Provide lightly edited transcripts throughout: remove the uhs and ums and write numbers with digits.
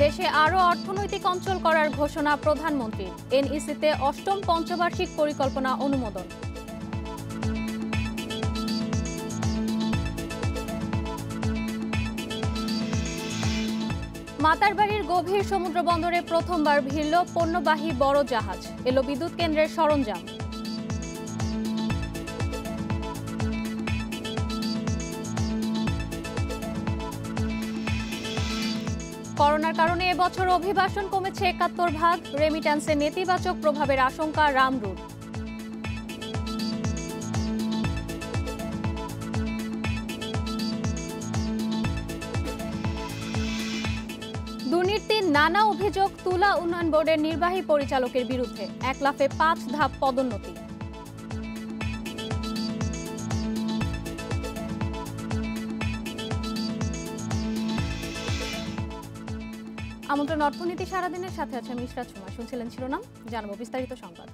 দেশে আরও অর্থনৈতিক অঞ্চল করার ঘোষণা প্রধানমন্ত্রীর। এনইসিতে অষ্টম পঞ্চবার্ষিক পরিকল্পনা অনুমোদন। মাতারবাড়ির গভীর সমুদ্র বন্দরে প্রথমবার ভিড়ল পণ্যবাহী বড় জাহাজ, এলো বিদ্যুৎ কেন্দ্রের সরঞ্জাম। করোনার কারণে এবছর অভিবাসন কমেছে ৭১%, রেমিট্যান্সে নেতিবাচক প্রভাবের আশঙ্কা রামরুর। দুর্নীতির নানা অভিযোগ তুলা উন্নয়ন বোর্ডের নির্বাহী পরিচালকের বিরুদ্ধে, ১ লাফে ৫ ধাপ পদোন্নতি। আমন্ত্রণ অর্থনীতি সারাদিনের সাথে আছে আমি ইশরাত সুমা। শুনছিলেন শিরোনাম, জানাবো বিস্তারিত সংবাদ।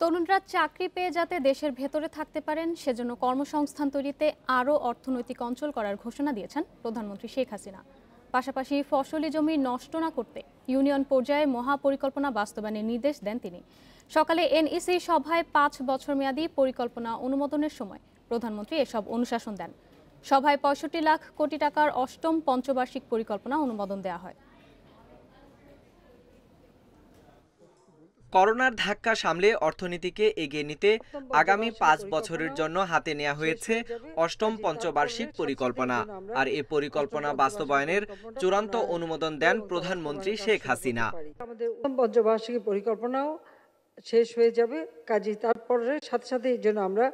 তরুণরা চাকরি পেয়ে যাতে দেশের ভেতরে থাকতে পারেন সেজন্য কর্মসংস্থান তৈরিতে আরও অর্থনৈতিক অঞ্চল করার ঘোষণা দিয়েছেন প্রধানমন্ত্রী শেখ হাসিনা। পাশাপাশি ফসলি জমি নষ্ট না করতে ইউনিয়ন পর্যায়ে মহাপরিকল্পনা বাস্তবায়নের নির্দেশ দেন তিনি। সকালে এনইসি সভায় ৫ বছর মেয়াদী পরিকল্পনা অনুমোদনের সময় প্রধানমন্ত্রী এসব অনুশাসন দেন। সভায় ৬৫ লাখ কোটি টাকার অষ্টম পঞ্চবার্ষিক পরিকল্পনা অনুমোদন দেওয়া হয়। করোনার ধাক্কা সামলে অর্থনীতিকে এগিয়ে নিতে আগামী ৫ বছরের জন্য হাতে নেওয়া হয়েছে অষ্টম পঞ্চবার্ষিক পরিকল্পনা। আর এই পরিকল্পনা বাস্তবায়নের চূড়ান্ত অনুমোদন দেন প্রধানমন্ত্রী শেখ হাসিনা। আমাদের পঞ্চবার্ষিক পরিকল্পনাও শেষ হয়ে যাবে, কাজেই তারপরে সাথে সাথে এই জন্য আমরা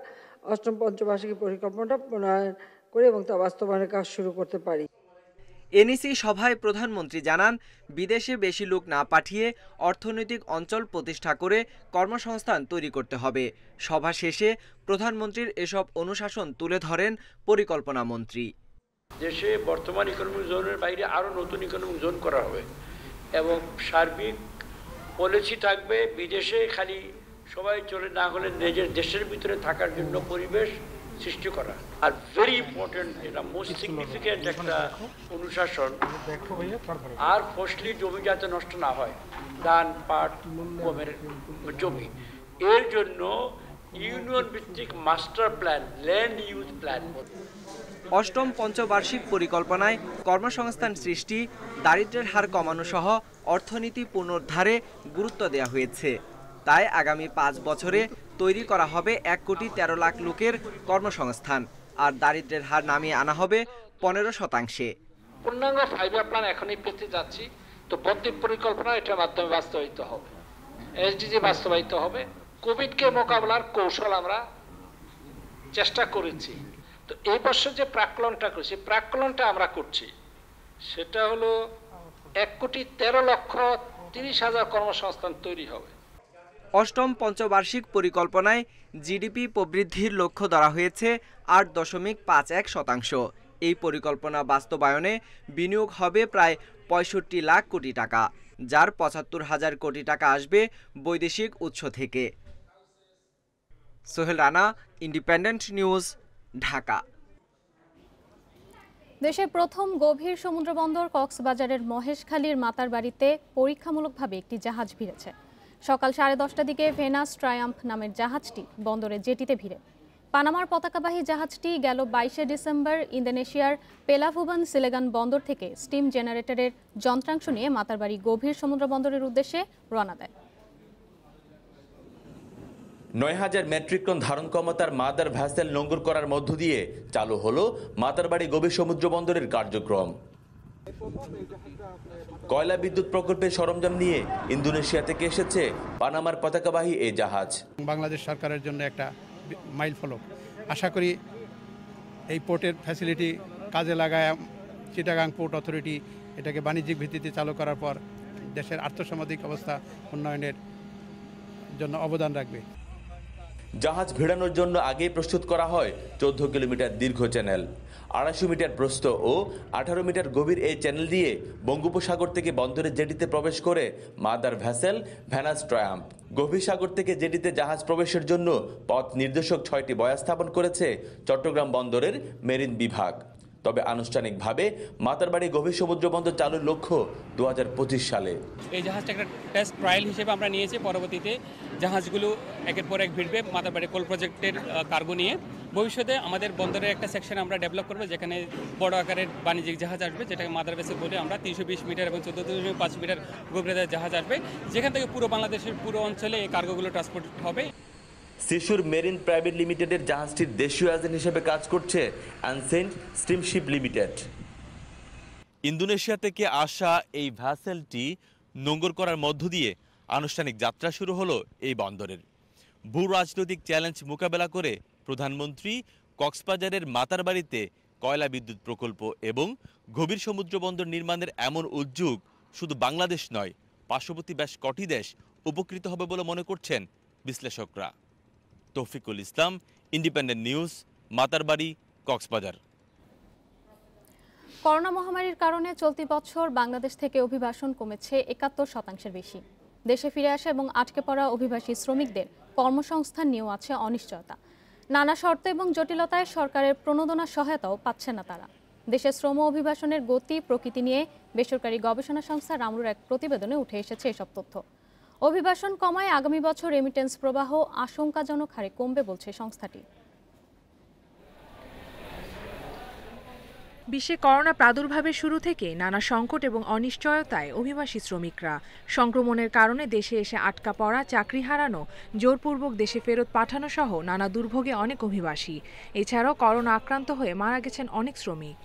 অষ্টম পঞ্চবার্ষিক পরিকল্পনাটা প্রণয়ন করে এবং তা বাস্তবায়নের কাজ শুরু করতে পারি। এনইসি সভায় প্রধানমন্ত্রী জানান, বিদেশে বেশি লোক না পাঠিয়ে অর্থনৈতিক অঞ্চল প্রতিষ্ঠা করে কর্মসংস্থান তৈরি করতে হবে। সভা শেষে প্রধানমন্ত্রীর এসব অনুশাসন তুলে ধরেন পরিকল্পনা মন্ত্রী। দেশে বর্তমান ইকোনমিক জোনের বাইরে আরও নতুন ইকোনমিক জোন করা হবে এবং সার্বিক পলিসি থাকবে বিদেশে খালি সবাই চলে না হলে নিজের দেশের ভিতরে থাকার জন্য পরিবেশ সৃষ্টি করা। আর ভেরি ইম্পর্টেন্ট, এটা মোস্ট সিগনিফিকেন্ট একটা অনুশাসন, আর ফসলি জমি যাতে নষ্ট না হয়, ধান পাট গমের জমি, এর জন্য ইউনিয়ন ভিত্তিক master plan, land use plan. অষ্টম পঞ্চবার্ষিক পরিকল্পনায় কর্মসংস্থান সৃষ্টি, দারিদ্র্যের হার কমানো সহ অর্থনীতি পুনরুদ্ধারে গুরুত্ব দেওয়া হয়েছে। তাই আগামী ৫ বছরে তৈরি করা হবে ১,১৩,০০,০০০ লোকের কর্মসংস্থান, আর দারিদ্র্যের হার নামিয়ে আনা হবে ১৫%। পূর্ণাঙ্গ 5 ইয়ার প্ল্যান এখনই পেতে যাচ্ছি, তো প্রত্যেক পরিকল্পনা এটার মাধ্যমে বাস্তবায়িত হবে, এসডিজি বাস্তবায়িত হবে। কোভিডকে মোকাবেলার কৌশল আমরা চেষ্টা করেছি, তো এই বছর যে প্রাক্কলনটা করেছি, প্রাক্কলনটা আমরা করছি, সেটা হলো ১,১৩,৩০,০০০ কর্মসংস্থান তৈরি হবে। অষ্টম পঞ্চবার্ষিক পরিকল্পনায় জিডিপি প্রবৃদ্ধির লক্ষ্য ধরা হয়েছে ৮.৫১%। এই পরিকল্পনা বাস্তবায়নে বিনিয়োগ হবে প্রায় ৬৫ লাখ কোটি টাকা, যার ৭৫,০০০ কোটি টাকা আসবে বৈদেশিক উৎস থেকে। Sohel Rana, independent news, Dhaka. দেশের প্রথম গভীর সমুদ্র বন্দর কক্সবাজারের মহেশখালীর মাতারবাড়িতে পরীক্ষামূলকভাবে একটি জাহাজ ভিড়েছে। সকাল 10:30টার দিকে ভেনাস ট্রায়াম্ফ নামের জাহাজটি বন্দরের জেটিতে ভিড়ে। পানামার পতাকাবাহী জাহাজটি গেল 22শে ডিসেম্বর ইন্দোনেশিয়ার পেলাভুবান সিলেগান বন্দর থেকে স্টিম জেনারেটরের যন্ত্রাংশ নিয়ে মাতারবাড়ি গভীর সমুদ্র বন্দরের উদ্দেশ্যে রওনা দেয়। ৯,০০০ মেট্রিক টন ধারণ ক্ষমতার মাদার ভ্যাসেল নোঙ্গর করার মধ্য দিয়ে চালু হলো মাতারবাড়ি গভীর সমুদ্র বন্দরের কার্যক্রম। কয়লা বিদ্যুৎ প্রকল্পের সরঞ্জাম নিয়ে ইন্দোনেশিয়া থেকে এসেছে পানামার পতাকাবাহী এই জাহাজ। বাংলাদেশ সরকারের জন্য একটা মাইল ফলক। আশা করি এই পোর্টের ফ্যাসিলিটি কাজে লাগায় চিটাগাং পোর্ট অথরিটি এটাকে বাণিজ্যিক ভিত্তিতে চালু করার পর দেশের আর্থসামাজিক অবস্থা উন্নয়নের জন্য অবদান রাখবে। জাহাজ ভিড়ানোর জন্য আগেই প্রস্তুত করা হয় 14 কিলোমিটার দীর্ঘ চ্যানেল। 250 মিটার প্রস্থ ও 18 মিটার গভীর এই চ্যানেল দিয়ে বঙ্গোপসাগর থেকে বন্দরের জেটিতে প্রবেশ করে মাদার ভ্যাসেল ভেনাস ট্রায়াম্ফ। গভীর সাগর থেকে জেটিতে জাহাজ প্রবেশের জন্য পথ নির্দেশক 6টি বয়া স্থাপন করেছে চট্টগ্রাম বন্দরের মেরিন বিভাগ। তবে আনুষ্ঠানিকভাবে মাতারবাড়ি গভীর সমুদ্র বন্দর চালুর লক্ষ্য 2025 সালে। এই জাহাজটা একটা টেস্ট ট্রায়াল হিসেবে আমরা নিয়েছি। পরবর্তীতে জাহাজগুলো একের পর এক ভিড়বে মাতারবাড়ি কোল প্রজেক্টের কার্গো নিয়ে। ভবিষ্যতে আমাদের বন্দরের একটা সেকশন আমরা ডেভেলপ করবো, যেখানে বড় আকারের বাণিজ্যিক জাহাজ আসবে, যেটাকে মাদার ভেসেল বলে আমরা। 320 মিটার এবং 14.5 মিটার গভীরতার জাহাজ আসবে, যেখান থেকে পুরো বাংলাদেশের পুরো অঞ্চলে এই কার্গোগুলো ট্রান্সপোর্ট হবে। শিশুর মেরিন প্রাইভেট লিমিটেডের জাহাজটির দেশীয় এজেন্ট হিসেবে কাজ করছে অ্যানসেন্ট স্টিমশিপ লিমিটেড। ইন্দোনেশিয়া থেকে আসা এই ভ্যাসেলটি নোঙর করার মধ্য দিয়ে আনুষ্ঠানিক যাত্রা শুরু হলো এই বন্দরের। ভূ রাজনৈতিক চ্যালেঞ্জ মোকাবেলা করে প্রধানমন্ত্রী কক্সবাজারের মাতারবাড়িতে কয়লা বিদ্যুৎ প্রকল্প এবং গভীর সমুদ্র বন্দর নির্মাণের এমন উদ্যোগ শুধু বাংলাদেশ নয়, পার্শ্ববর্তী বেশ কটি দেশ উপকৃত হবে বলে মনে করছেন বিশ্লেষকরা। Toufiqul Islam, Independent News, Matarbari, Cox's Bazar. Corona মহামারীর কারণে চলতি বছর বাংলাদেশ থেকে অভিবাসন কমেছে ৭১% বেশি। দেশে ফিরে আসা এবং আটকে পড়া অভিবাসী শ্রমিকদের কর্মসংস্থান নিয়েও আছে অনিশ্চয়তা। নানা শর্ত এবং জটিলতায় সরকারের প্রণোদনা সহায়তাও পাচ্ছে না তারা। দেশে শ্রম অভিবাসনের গতি প্রকৃতি নিয়ে বেসরকারি গবেষণা সংস্থা রামরুর এক প্রতিবেদনে উঠে এসেছে এসব তথ্য। অভিবাসন কমায় আগামী বছর রেমিটেন্স প্রবাহ আশঙ্কাজনক হারে কমবে বলছে সংস্থাটি। বিশ্বে করোনা প্রাদুর্ভাবের শুরু থেকে নানা সংকট এবং অনিশ্চয়তায় অভিবাসী শ্রমিকরা সংক্রমণের কারণে দেশে এসে আটকা পড়া, চাকরি হারানো, জোরপূর্বক দেশে ফেরত পাঠানো সহ নানা দুর্ভোগে অনেক অভিবাসী। এছাড়াও করোনা আক্রান্ত হয়ে মারা গেছেন অনেক শ্রমিক।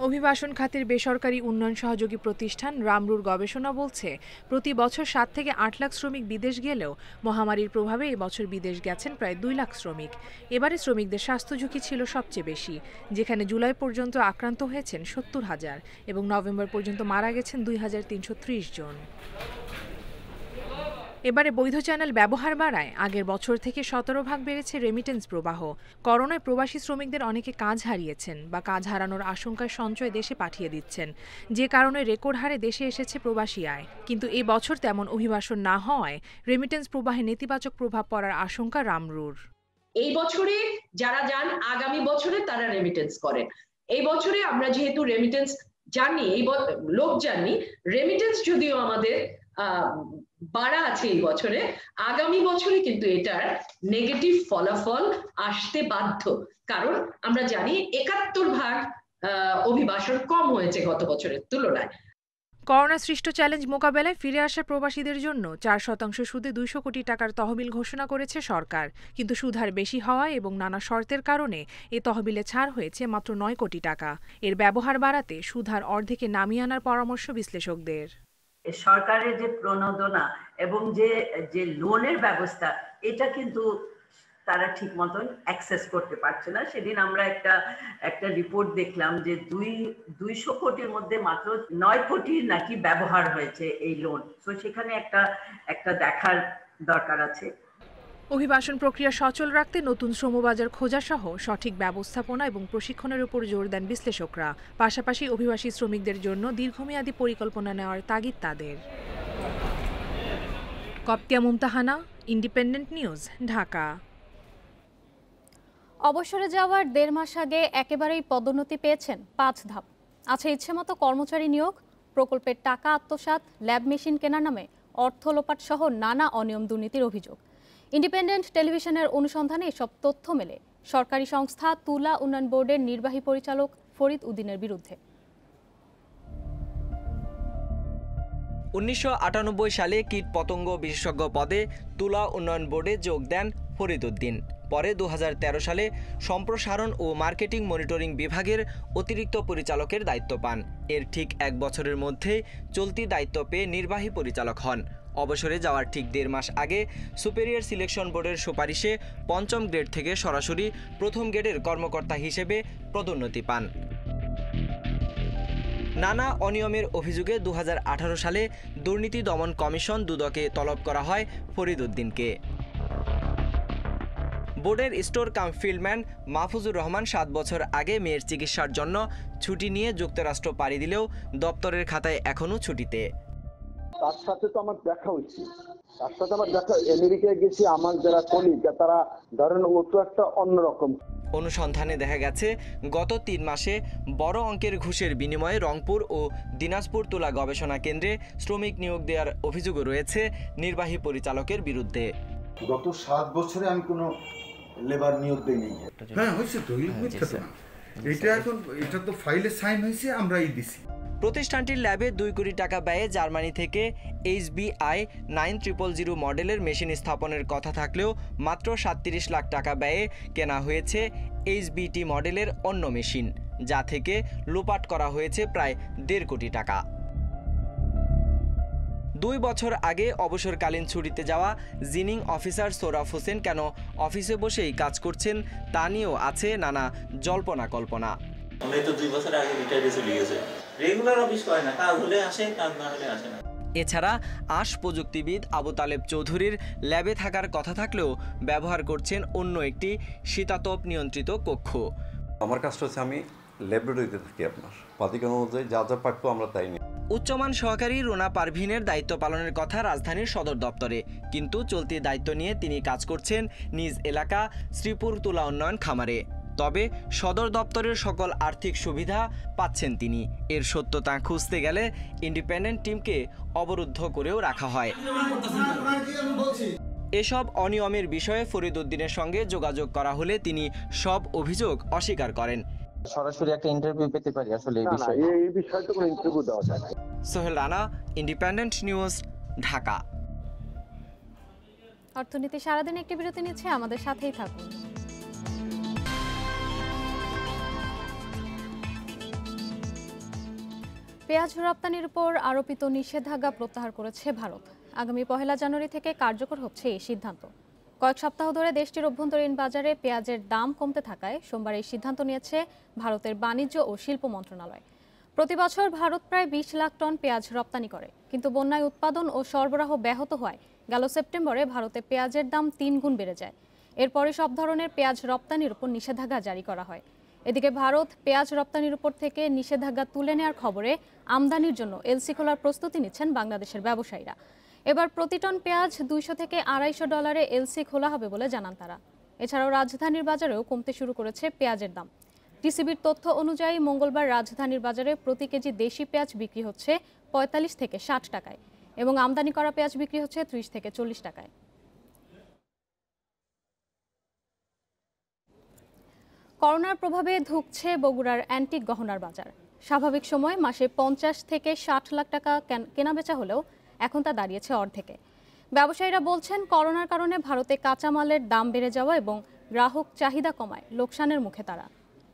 অভিবাসন খাতের বেসরকারি উন্নয়ন সহযোগী প্রতিষ্ঠান রামরুর গবেষণা বলছে, প্রতি বছর 7 থেকে 8 লাখ শ্রমিক বিদেশ গেলেও মহামারীর প্রভাবে এবছর বিদেশ গেছেন প্রায় 2 লাখ শ্রমিক। এবারে শ্রমিকদের স্বাস্থ্য ঝুঁকি ছিল সবচেয়ে বেশি, যেখানে জুলাই পর্যন্ত আক্রান্ত হয়েছেন 70,000 এবং নভেম্বর পর্যন্ত মারা গেছেন 2330 জন। এবারে বৈধ চ্যানেল ব্যবহার বাড়ায় আগের বছর থেকে 17 ভাগ বেড়েছে রেমিটেন্স প্রবাহ। করোনায় প্রবাসী শ্রমিকদের অনেকে কাজ হারিয়েছেন বা কাজ হারানোর আশঙ্কায় সঞ্চয় দেশে পাঠিয়ে দিচ্ছেন, যে কারণে রেকর্ড হারে দেশে এসেছে প্রবাসী আয়। কিন্তু এই বছর তেমন অভিবাসন না হওয়ায় রেমিটেন্স প্রবাহে নেতিবাচক প্রভাব পড়ার আশঙ্কা রামরুর। এই বছরে যারা যান আগামী বছরে তারা রেমিটেন্স করেন। এই বছরে আমরা যেহেতু রেমিটেন্স জানি, এই লোক জানি, রেমিটেন্স যদিও আমাদের বাড়া আছে এই বছরে, আগামী বছরে কিন্তু এটার নেগেটিভ ফলাফল আসতে বাধ্য। কারণ আমরা জানি ৭১ ভাগ অভিবাসন কম হয়েছে গত বছরের তুলনায়। করোনা সৃষ্ট চ্যালেঞ্জ মোকাবেলায় ফিরে আসা প্রবাসীদের জন্য 4% সুদে 200 কোটি টাকার তহবিল ঘোষণা করেছে সরকার। কিন্তু সুদ হার বেশি হওয়ায় এবং নানা শর্তের কারণে এ তহবিলে ছাড় হয়েছে মাত্র 9 কোটি টাকা। এর ব্যবহার বাড়াতে সুদ হার অর্ধেকে নামিয়ে আনার পরামর্শ বিশ্লেষকদের। সরকারের যে প্রণোদনা এবং যে লোনের ব্যবস্থা, এটা কিন্তু তারা ঠিক মতন অ্যাক্সেস করতে পারছে না। সেদিন আমরা একটা রিপোর্ট দেখলাম যে 200 কোটির মধ্যে মাত্র 9 কোটি নাকি ব্যবহার হয়েছে এই লোন। তো সেখানে একটা দেখার দরকার আছে। অভিবাসন প্রক্রিয়া সচল রাখতে নতুন শ্রমবাজার খোঁজা সহ সঠিক ব্যবস্থাপনা এবং প্রশিক্ষণের উপর জোর দেন বিশ্লেষকরা। পাশাপাশি অভিবাসী শ্রমিকদের জন্য দীর্ঘমেয়াদী পরিকল্পনা নেওয়ার তাগিদ তাদের। কপ্তিয়া মুমতাহানা, ইন্ডিপেন্ডেন্ট নিউজ, ঢাকা। অবসরে যাওয়ার 1.5 মাস আগে একেবারেই পদোন্নতি পেয়েছেন 5 ধাপ। আছে ইচ্ছেমতো কর্মচারী নিয়োগ, প্রকল্পের টাকা আত্মসাৎ, ল্যাব মেশিন কেনার নামে অর্থ লোপাট সহ নানা অনিয়ম দুর্নীতির অভিযোগ। ইন্ডিপেন্ডেন্ট টেলিভিশনের অনুসন্ধানে এসব তথ্য মেলে সরকারি সংস্থা তুলা উন্নয়ন বোর্ডের নির্বাহী পরিচালক ফরিদ উদ্দিনের বিরুদ্ধে। 1998 সালে কীট পতঙ্গ বিশেষজ্ঞ পদে তুলা উন্নয়ন বোর্ডে যোগ দেন ফরিদ উদ্দিন। পরে 2013 সালে সম্প্রসারণ ও মার্কেটিং মনিটরিং বিভাগের অতিরিক্ত পরিচালকের দায়িত্ব পান। এর ঠিক 1 বছরের মধ্যে চলতি দায়িত্ব পেয়ে নির্বাহী পরিচালক হন। অবসরে যাওয়ার ঠিক 1.5 মাস আগে সুপেরিয়র সিলেকশন বোর্ডের সুপারিশে 5ম গ্রেড থেকে সরাসরি 1ম গ্রেডের কর্মকর্তা হিসেবে পদোন্নতি পান। নানা অনিয়মের অভিযোগে 2018 সালে দুর্নীতি দমন কমিশন দুদকে তলব করা হয় ফরিদ উদ্দিনকে। বোর্ডের স্টোর কাম ফিল্ডম্যান মাহফুজুর রহমান 7 বছর আগে মেয়ের চিকিৎসার জন্য ছুটি নিয়ে যুক্তরাষ্ট্র পাড়ি দিলেও দপ্তরের খাতায় এখনও ছুটিতে। তার সাথে তো আমার দেখা হচ্ছে, তার সাথে আমার দেখা, আমেরিকায় গেছি, আমার যারা কলিগ তারা ধরেন ও তো একটা অন্যরকম। অনুসন্ধানে দেখা গেছে গত ৩ মাসে বড় অঙ্কের ঘুষের বিনিময়ে রংপুর ও দিনাজপুর তুলা গবেষণা কেন্দ্রে শ্রমিক নিয়োগ দেওয়ার অভিযোগও রয়েছে নির্বাহী পরিচালকের বিরুদ্ধে। গত 7 বছরে আমি কোনো লেবার নিয়োগ দেইনি। হ্যাঁ হয়েছে তো, মিথ্যা তো না। এটা তো ফাইলে সাইন হয়েছে, আমরাই দিছি। প্রতিষ্ঠানটির ল্যাবে 2 কোটি টাকা ব্যয়ে জার্মানি থেকে HBI 9000 মডেলের মেশিন স্থাপনের কথা থাকলেও মাত্র 37 লাখ টাকা ব্যয়ে কেনা হয়েছে HBT মডেলের অন্য মেশিন, যা থেকে লোপাট করা হয়েছে প্রায় 1.5 কোটি টাকা। 2 বছর আগে অবসরকালীন ছুটিতে যাওয়া জিনিং অফিসার সোহরাব হোসেন কেন অফিসে বসেই কাজ করছেন তা নিয়েও আছে নানা জল্পনা কল্পনা। এছাড়া আশ প্রযুক্তিবিদ আবু তালেব চৌধুরীর ল্যাবে থাকার কথা থাকলেও ব্যবহার করছেন অন্য একটি শীতাতপ নিয়ন্ত্রিত কক্ষ। আমার কাজটা হচ্ছে আমি ল্যাবরেটরিতে থাকি, আপনার পাতিকান অনুযায়ী যা যা প্রাপ্য আমরা তাই নিই। উচ্চমান সহকারী রুনা পারভিনের দায়িত্ব পালনের কথা রাজধানীর সদর দপ্তরে, কিন্তু চলতি দায়িত্ব নিয়ে তিনি কাজ করছেন নিজ এলাকা শ্রীপুর তুলা উন্নয়ন খামারে। তবে সদর দপ্তরের সকল আর্থিক সুবিধা পাচ্ছেন তিনি। এর সত্যতা খুঁজতে গেলে ইন্ডিপেন্ডেন্ট টিমকে অবরুদ্ধ করেও রাখা হয়। এসব অনিয়মের বিষয়ে ফরিদ উদ্দিনের সঙ্গে যোগাযোগ করা হলে তিনি সব অভিযোগ অস্বীকার করেন। সরাসরি একটা ইন্টারভিউ পেতে পারি আসলে এই বিষয়ে? এই বিষয়ে তো কোনো ইন্টারভিউ দেওয়া যায় না। Sohel Rana, independent news, Dhaka. অর্থনীতি সারাদিন একটি বিরতি নিচ্ছে, আমাদের সাথেই থাকুন। পেঁয়াজ রপ্তানির উপর আরোপিত নিষেধাজ্ঞা প্রত্যাহার করেছে ভারত। আগামী 1 জানুয়ারি থেকে কার্যকর হচ্ছে এই সিদ্ধান্ত। কয়েক সপ্তাহ ধরে দেশটির অভ্যন্তরীণ বাজারে পেঁয়াজের দাম কমতে থাকায় সোমবার এই সিদ্ধান্ত নিয়েছে ভারতের বাণিজ্য ও শিল্প মন্ত্রণালয়। প্রতি বছর ভারত প্রায় 20 লাখ টন পেঁয়াজ রপ্তানি করে, কিন্তু বন্যায় উৎপাদন ও সরবরাহ ব্যাহত হওয়ায় গেল সেপ্টেম্বরে ভারতে পেঁয়াজের দাম 3 গুণ বেড়ে যায়। এরপরে সব ধরনের পেঁয়াজ রপ্তানির উপর নিষেধাজ্ঞা জারি করা হয়। এদিকে ভারত পেঁয়াজ রপ্তানির উপর থেকে নিষেধাজ্ঞা তুলে নেওয়ার খবরে আমদানির জন্য এলসি খোলার প্রস্তুতি নিচ্ছেন বাংলাদেশের ব্যবসায়ীরা। এবার প্রতি টন পেঁয়াজ $200 থেকে $250 এলসি খোলা হবে বলে জানান তারা। এছাড়াও রাজধানীর বাজারেও কমতে শুরু করেছে পেঁয়াজের দাম। টিসিবির তথ্য অনুযায়ী মঙ্গলবার রাজধানীর বাজারে প্রতি কেজি দেশি পেঁয়াজ বিক্রি হচ্ছে 45 থেকে 60 টাকায় এবং আমদানি করা পেঁয়াজ বিক্রি হচ্ছে 30 থেকে 40 টাকায়। করোনার প্রভাবে ধুঁকছে বগুড়ার অ্যান্টিক গহনার বাজার। স্বাভাবিক সময় মাসে 50 থেকে 60 লাখ টাকা কেনাবেচা হলেও এখন তা দাঁড়িয়েছে অর্ধেকে। ব্যবসায়ীরা বলছেন করোনার কারণে ভারতে কাঁচামালের দাম বেড়ে যাওয়া এবং গ্রাহক চাহিদা কমায় লোকসানের মুখে তারা।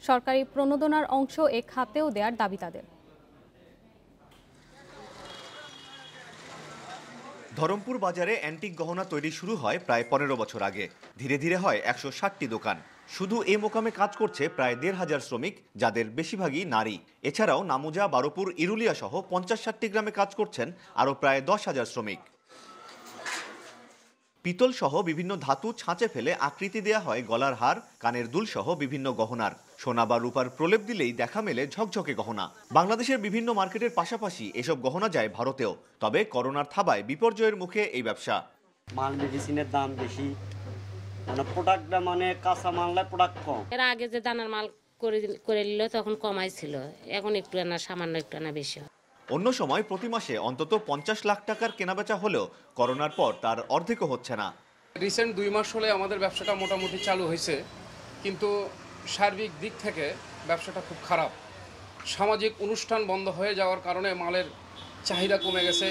সরকারি প্রণোদনার অংশ এ খাতেও দেওয়ার দাবি তাদের। ধরমপুর বাজারে অ্যান্টিক গহনা তৈরি শুরু হয় প্রায় 15 বছর আগে। ধীরে ধীরে হয় 160টি দোকান। শুধু এই মোকামে কাজ করছে প্রায় 1,500 শ্রমিক, যাদের বেশিরভাগই নারী। এছাড়াও নামুজা, বারোপুর, ইরুলিয়া সহ 50-60টি গ্রামে কাজ করছেন আরও প্রায় 10,000 শ্রমিক। পিতল সহ বিভিন্ন ধাতু ছাঁচে ফেলে আকৃতি দেয়া হয় গলার হার, কানের দুল সহ বিভিন্ন গহনার। সোনা বা রূপার প্রলেপ দিলেই দেখা মেলে ঝকঝকে গহনা। বাংলাদেশের বিভিন্ন মার্কেটের পাশাপাশি এসব গহনা যায় ভারতেও। তবে করোনার থাবায় বিপর্যয়ের মুখে এই ব্যবসা। মাল মেডিসিনের দাম বেশি, মানে প্রোডাক্টটা মানে কাঁচা মালটা প্রোডাক্ট কম। এর আগে যে দানার মাল করে নিল তখন কমাই ছিল, এখন একটু আনা সামান্য একটু আনা বেশি। অন্য সময় প্রতি মাসে অন্তত 50 লাখ টাকার কেনাবেচা হলেও করোনার পর তার অর্ধেকও হচ্ছে না। রিসেন্ট 2 মাস হলে আমাদের ব্যবসাটা মোটামুটি চালু হয়েছে, কিন্তু সার্বিক দিক থেকে ব্যবসাটা খুব খারাপ। সামাজিক অনুষ্ঠান বন্ধ হয়ে যাওয়ার কারণে মালের চাহিদা কমে গেছে।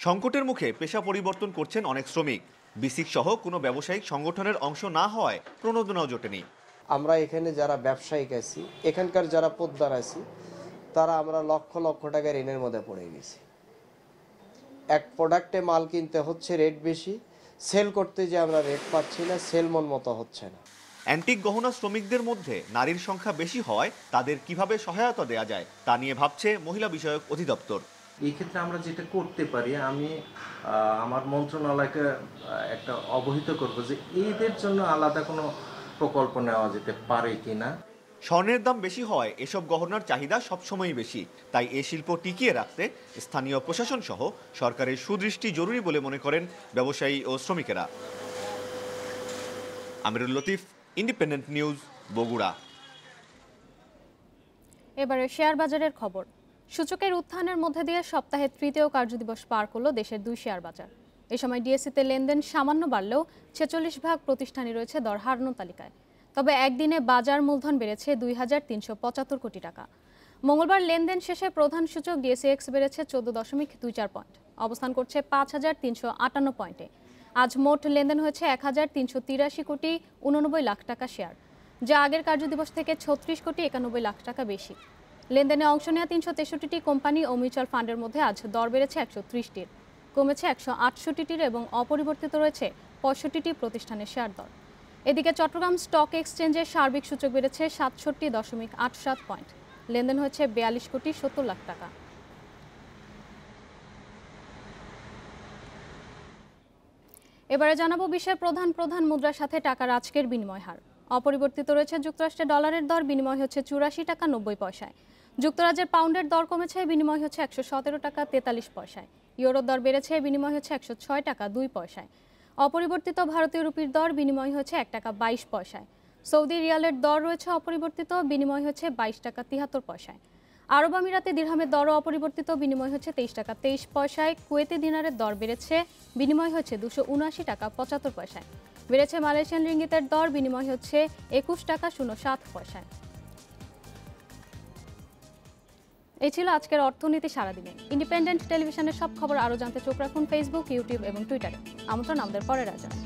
সংকটের মুখে পেশা পরিবর্তন করছেন অনেক শ্রমিক। বিসিক সহ কোনো ব্যবসায়িক সংগঠনের অংশ না হওয়ায় প্রণোদনাও জোটেনি। আমরা এখানে যারা ব্যবসায়িক আছি, এখানকার যারা পোদ্দার আছি, তারা আমরা লক্ষ লক্ষ টাকা ঋণের মধ্যে পড়ে গেছি। এক প্রোডাক্টে মাল কিনতে হচ্ছে রেট বেশি, সেল করতে যে আমরা রেট পাচ্ছি না, সেল মন মতো হচ্ছে না। অ্যান্টিক গহনা শ্রমিকদের মধ্যে নারীর সংখ্যা বেশি হওয়ায় তাদের কিভাবে সহায়তা দেওয়া যায় তা নিয়ে ভাবছে মহিলা বিষয়ক অধিদপ্তর। এই ক্ষেত্রে আমরা যেটা করতে পারি, আমি আমার মন্ত্রণালয়কে একটা অবহিত করব যে এদের জন্য আলাদা কোনো প্রকল্প নেওয়া যেতে পারে কিনা। স্বর্ণের দাম বেশি হওয়ায় এসব গহনার চাহিদা সবসময়ই বেশি। তাই এ শিল্প টিকিয়ে রাখতে স্থানীয় প্রশাসন সহ সরকারের সুদৃষ্টি জরুরি বলে মনে করেন ব্যবসায়ী ও শ্রমিকেরা। আমিরুল লতিফ, ইন্ডিপেন্ডেন্ট নিউজ, বগুড়া। এবারে শেয়ার বাজারের খবর। সূচকের উত্থানের মধ্যে দিয়ে সপ্তাহের তৃতীয় কার্যদিবস পার করলো দেশের 2 শেয়ার বাজার। এই সময় ডিএসইতে লেনদেন সামান্য বাড়লেও 46 প্রতিষ্ঠানই রয়েছে দর হারানো তালিকায়। তবে একদিনে বাজার মূলধন বেড়েছে 2,375 কোটি টাকা। মঙ্গলবার লেনদেন শেষে প্রধান সূচক ডিএসইএক্স বেড়েছে 14.24 পয়েন্ট, অবস্থান করছে 5,358 পয়েন্টে। আজ মোট লেনদেন হয়েছে 1,383 কোটি 89 লাখ টাকা শেয়ার, যা আগের কার্যদিবস থেকে 36 কোটি 91 লাখ টাকা বেশি। লেনদেনে অংশ নেওয়া 363টি কোম্পানি ও মিউচুয়াল ফান্ডের মধ্যে আজ দর বেড়েছে 130টির, কমেছে 168টির এবং অপরিবর্তিত রয়েছে 65টি প্রতিষ্ঠানের শেয়ার দর। এদিকে চট্টগ্রাম স্টক এক্সচেঞ্জের সার্বিক সূচক বেড়েছে 67.87 পয়েন্ট, লেনদেন হয়েছে 42 কোটি 70 লাখ টাকা। এবারে জানাবো বিশ্বের প্রধান মুদ্রার সাথে টাকার আজকের বিনিময় হার। অপরিবর্তিত রয়েছে যুক্তরাষ্ট্রের ডলারের দর, বিনিময় হচ্ছে 84 টাকা 90 পয়সায়। যুক্তরাজ্যের পাউন্ডের দর কমেছে, বিনিময় হচ্ছে 117 টাকা 43 পয়সায়। ইউরোর দর বেড়েছে, বিনিময় হচ্ছে 106 টাকা 2 পয়সায়। অপরিবর্তিত ভারতীয় রুপির দর, বিনিময় হচ্ছে 1 টাকা 22 পয়সায়। সৌদি রিয়ালের দর রয়েছে অপরিবর্তিত, বিনিময় হচ্ছে 22 টাকা 73 পয়সায়। আরব আমিরাতে দিরহামের দরও অপরিবর্তিত, বিনিময় হচ্ছে 23 টাকা 23 পয়সায়। কুয়েতে দিনারের দর বেড়েছে, বিনিময় হচ্ছে 279 টাকা 75 পয়সায়। বেড়েছে মালয়েশিয়ান রিঙ্গিতের দর, বিনিময় হচ্ছে 21 টাকা 07 পয়সায়। এই ছিল আজকের অর্থনীতি সারাদিনে। ইন্ডিপেন্ডেন্ট টেলিভিশনের সব খবর আরও জানতে চোখ রাখুন ফেসবুক, ইউটিউব এবং টুইটারে। আমন্ত্রণ আমাদের পরের আয়োজনে।